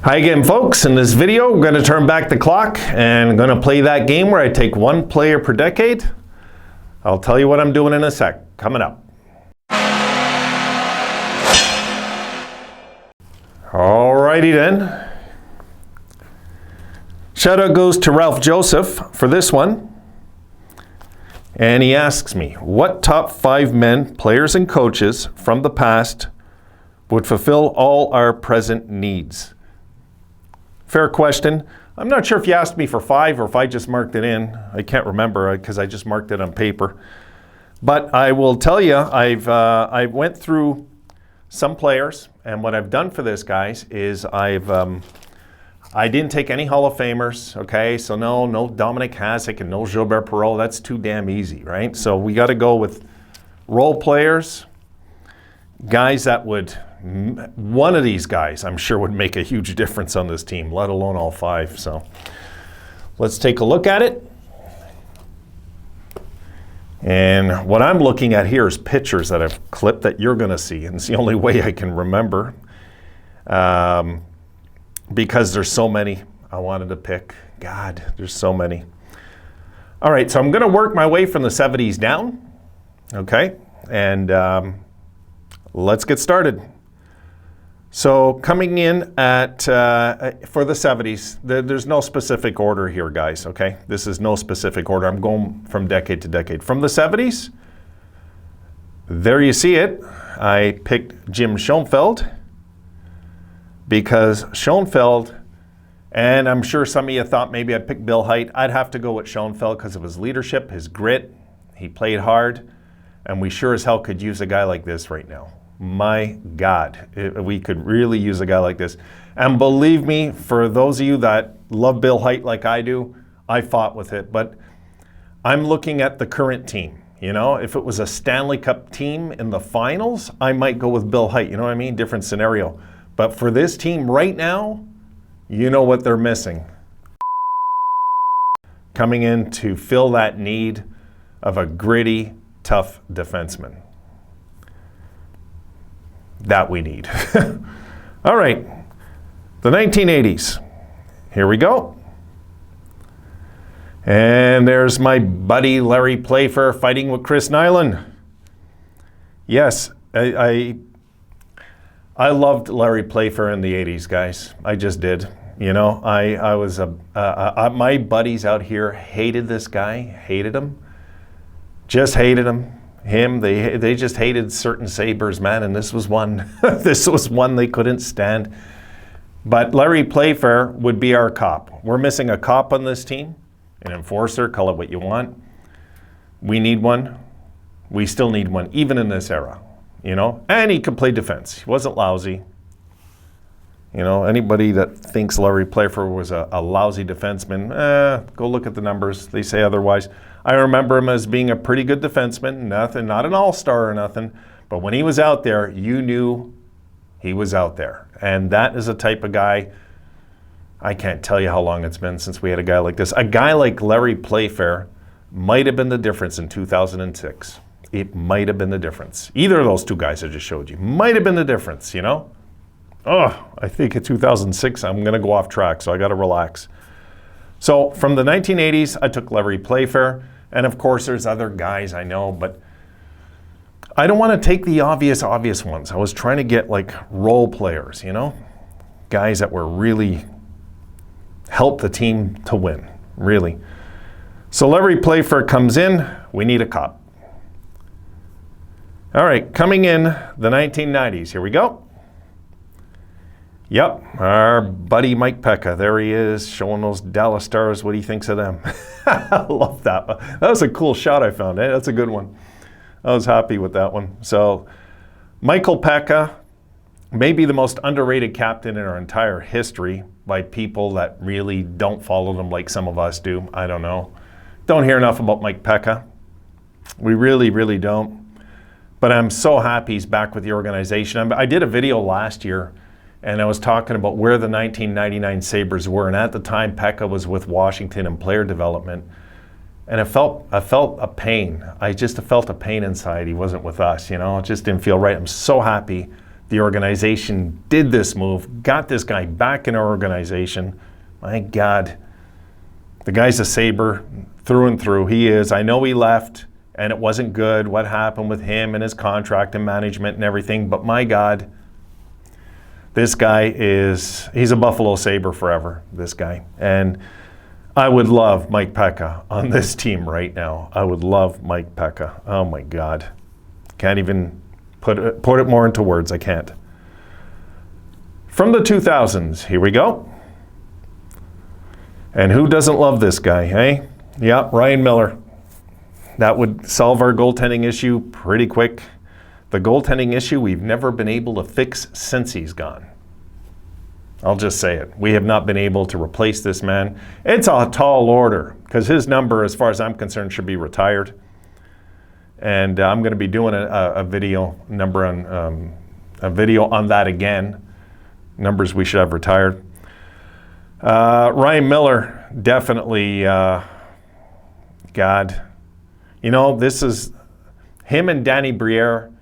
Hi again, folks. In this video, we're going to turn back the clock and I'm going to play that game where I take one player per decade. I'll tell you what I'm doing in a sec. Coming up. Alrighty then. Shout out goes to Ralph Joseph for this one. And he asks me, what top 5 men, players and coaches from the past would fulfill all our present needs? Fair question. I'm not sure if you asked me for 5 or if I just marked it in. I can't remember because I just marked it on paper. But I will tell you, I went through some players, and what I've done for this, guys, is I didn't take any Hall of Famers, okay? So no Dominic Hasek and no Gilbert Perreault. That's too damn easy, right? So we got to go with role players, guys that would, one of these guys I'm sure would make a huge difference on this team, let alone all 5. So let's take a look at it. And what I'm looking at here is pictures that I've clipped that you're going to see, and it's the only way I can remember. Because there's so many I wanted to pick. God, there's so many. All right, so I'm going to work my way from the 70s down, okay? And let's get started. So coming in at, for the 70s, there's no specific order here, guys, okay? This is no specific order. I'm going from decade to decade. From the 70s, there you see it. I picked Jim Schoenfeld, because Schoenfeld, and I'm sure some of you thought maybe I'd pick Bill Haidt. I'd have to go with Schoenfeld because of his leadership, his grit. He played hard, and we sure as hell could use a guy like this right now. My God, we could really use a guy like this. And believe me, for those of you that love Bill Haidt like I do, I fought with it. But I'm looking at the current team. You know, if it was a Stanley Cup team in the finals, I might go with Bill Haidt. You know what I mean? Different scenario. But for this team right now, you know what they're missing. Coming in to fill that need of a gritty, tough defenseman. That we need. All right, the 1980s. Here we go. And there's my buddy Larry Playfair fighting with Chris Nyland. Yes, I loved Larry Playfair in the 80s, guys. I just did. You know, I was my buddies out here hated this guy, hated him, just hated him. They just hated certain Sabres, man, and this was one. This was one they couldn't stand. But Larry Playfair would be our cop. We're missing a cop on this team, an enforcer, call it what you want. We need one. We still need one, even in this era. You know, and he could play defense. He wasn't lousy. You know, anybody that thinks Larry Playfair was a lousy defenseman, go look at the numbers. They say otherwise. I remember him as being a pretty good defenseman. Nothing, not an all-star or nothing. But when he was out there, you knew he was out there. And that is a type of guy, I can't tell you how long it's been since we had a guy like this. A guy like Larry Playfair might have been the difference in 2006. It might have been the difference. Either of those two guys I just showed you might have been the difference, you know? Oh, I think in 2006, I'm going to go off track, so I got to relax. So from the 1980s, I took Larry Playfair. And of course, there's other guys I know, but I don't want to take the obvious ones. I was trying to get like role players, you know? Guys that were really help the team to win, really. So Larry Playfair comes in. We need a cop. All right, coming in the 1990s. Here we go. Yep, our buddy Mike Pekka. There he is, showing those Dallas Stars what he thinks of them. I love that. That was a cool shot I found. That's a good one. I was happy with that one. So, Michael Pekka, maybe the most underrated captain in our entire history by people that really don't follow them like some of us do. I don't know. Don't hear enough about Mike Pekka. We really, really don't. But I'm so happy he's back with the organization. I did a video last year, and I was talking about where the 1999 Sabres were. And at the time, Pekka was with Washington in player development. And I felt a pain. I just felt a pain inside. He wasn't with us, you know. It just didn't feel right. I'm so happy the organization did this move, got this guy back in our organization. My God, the guy's a Sabre through and through. He is. I know he left and it wasn't good what happened with him and his contract and management and everything, but my God, this guy he's a Buffalo Sabre forever, this guy. And I would love Mike Pekka on this team right now. I would love Mike Pekka. Oh my God. Can't even put it more into words. I can't. From the 2000s, here we go. And who doesn't love this guy, hey? Yeah, Ryan Miller. That would solve our goaltending issue pretty quick. The goaltending issue we've never been able to fix since he's gone. I'll just say it. We have not been able to replace this man. It's a tall order because his number, as far as I'm concerned, should be retired. And I'm going to be doing a video on that again. Numbers we should have retired. Ryan Miller, definitely, God. You know, this is him and Danny Briere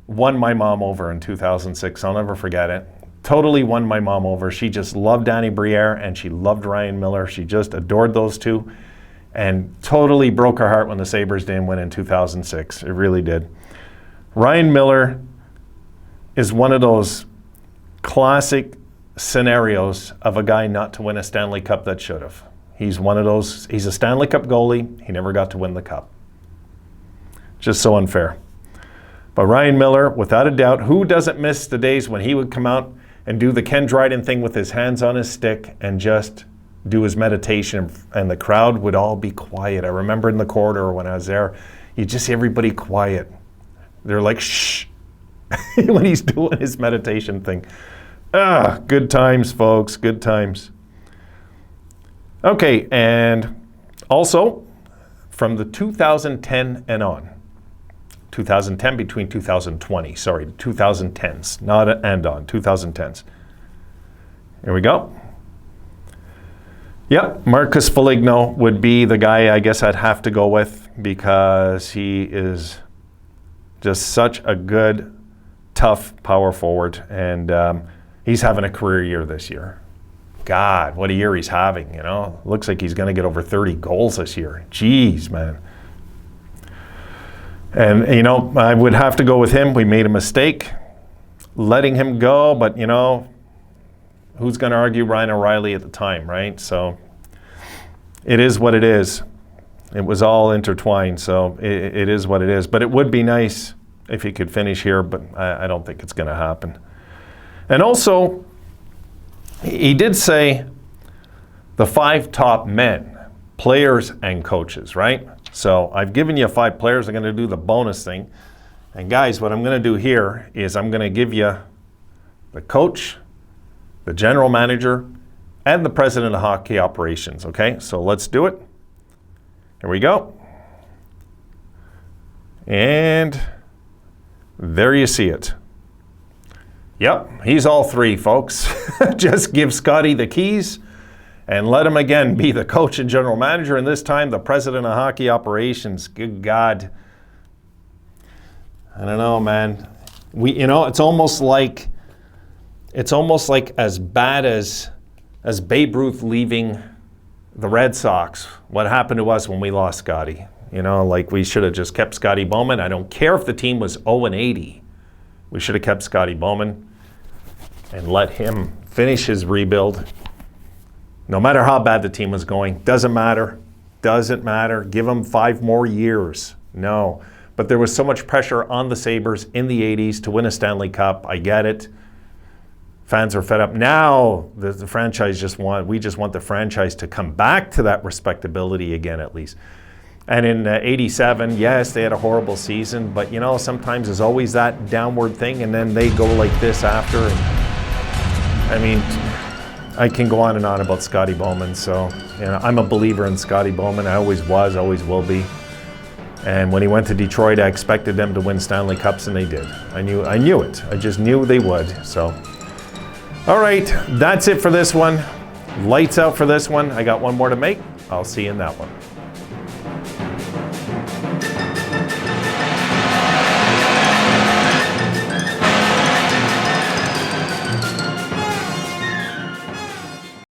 won my mom over in 2006. I'll never forget it. Totally won my mom over. She just loved Danny Briere and she loved Ryan Miller. She just adored those two and totally broke her heart when the Sabres didn't win in 2006. It really did. Ryan Miller is one of those classic scenarios of a guy not to win a Stanley Cup that should have. He's one of those, he's a Stanley Cup goalie. He never got to win the cup. Just so unfair. But Ryan Miller, without a doubt, who doesn't miss the days when he would come out and do the Ken Dryden thing with his hands on his stick and just do his meditation, and the crowd would all be quiet. I remember in the corridor when I was there, you just see everybody quiet. They're like, shh, when he's doing his meditation thing. Good times, folks, good times. Okay, and also from the 2010 and on, 2010 between 2020, sorry, 2010s, not and on, 2010s. Here we go. Yep, Marcus Feligno would be the guy I guess I'd have to go with because he is just such a good, tough power forward, and he's having a career year this year. God, what a year he's having, you know. Looks like he's going to get over 30 goals this year. Jeez, man. And, you know, I would have to go with him. We made a mistake letting him go, but, you know, who's going to argue Ryan O'Reilly at the time, right? So it is what it is. It was all intertwined, so it is what it is. But it would be nice if he could finish here, but I don't think it's going to happen. And also, he did say the 5 top men, players and coaches, right? So I've given you 5 players. I'm going to do the bonus thing. And guys, what I'm going to do here is I'm going to give you the coach, the general manager, and the president of hockey operations, okay? So let's do it. Here we go. And there you see it. Yep, he's all 3, folks. Just give Scotty the keys and let him again be the coach and general manager, and this time the president of hockey operations. Good God. I don't know, man. You know, it's almost like as bad as Babe Ruth leaving the Red Sox. What happened to us when we lost Scotty? You know, like we should have just kept Scotty Bowman. I don't care if the team was 0-80. We should have kept Scotty Bowman and let him finish his rebuild. No matter how bad the team was going, doesn't matter. Doesn't matter. Give him 5 more years. No. But there was so much pressure on the Sabres in the 80s to win a Stanley Cup. I get it. Fans are fed up. Now the franchise we just want the franchise to come back to that respectability again at least. And in 87, yes, they had a horrible season, but you know, sometimes there's always that downward thing and then they go like this after. And I mean, I can go on and on about Scotty Bowman. So, you know, I'm a believer in Scotty Bowman. I always was, always will be. And when he went to Detroit, I expected them to win Stanley Cups, and they did. I knew it. I just knew they would. So, all right, that's it for this one. Lights out for this one. I got one more to make. I'll see you in that one.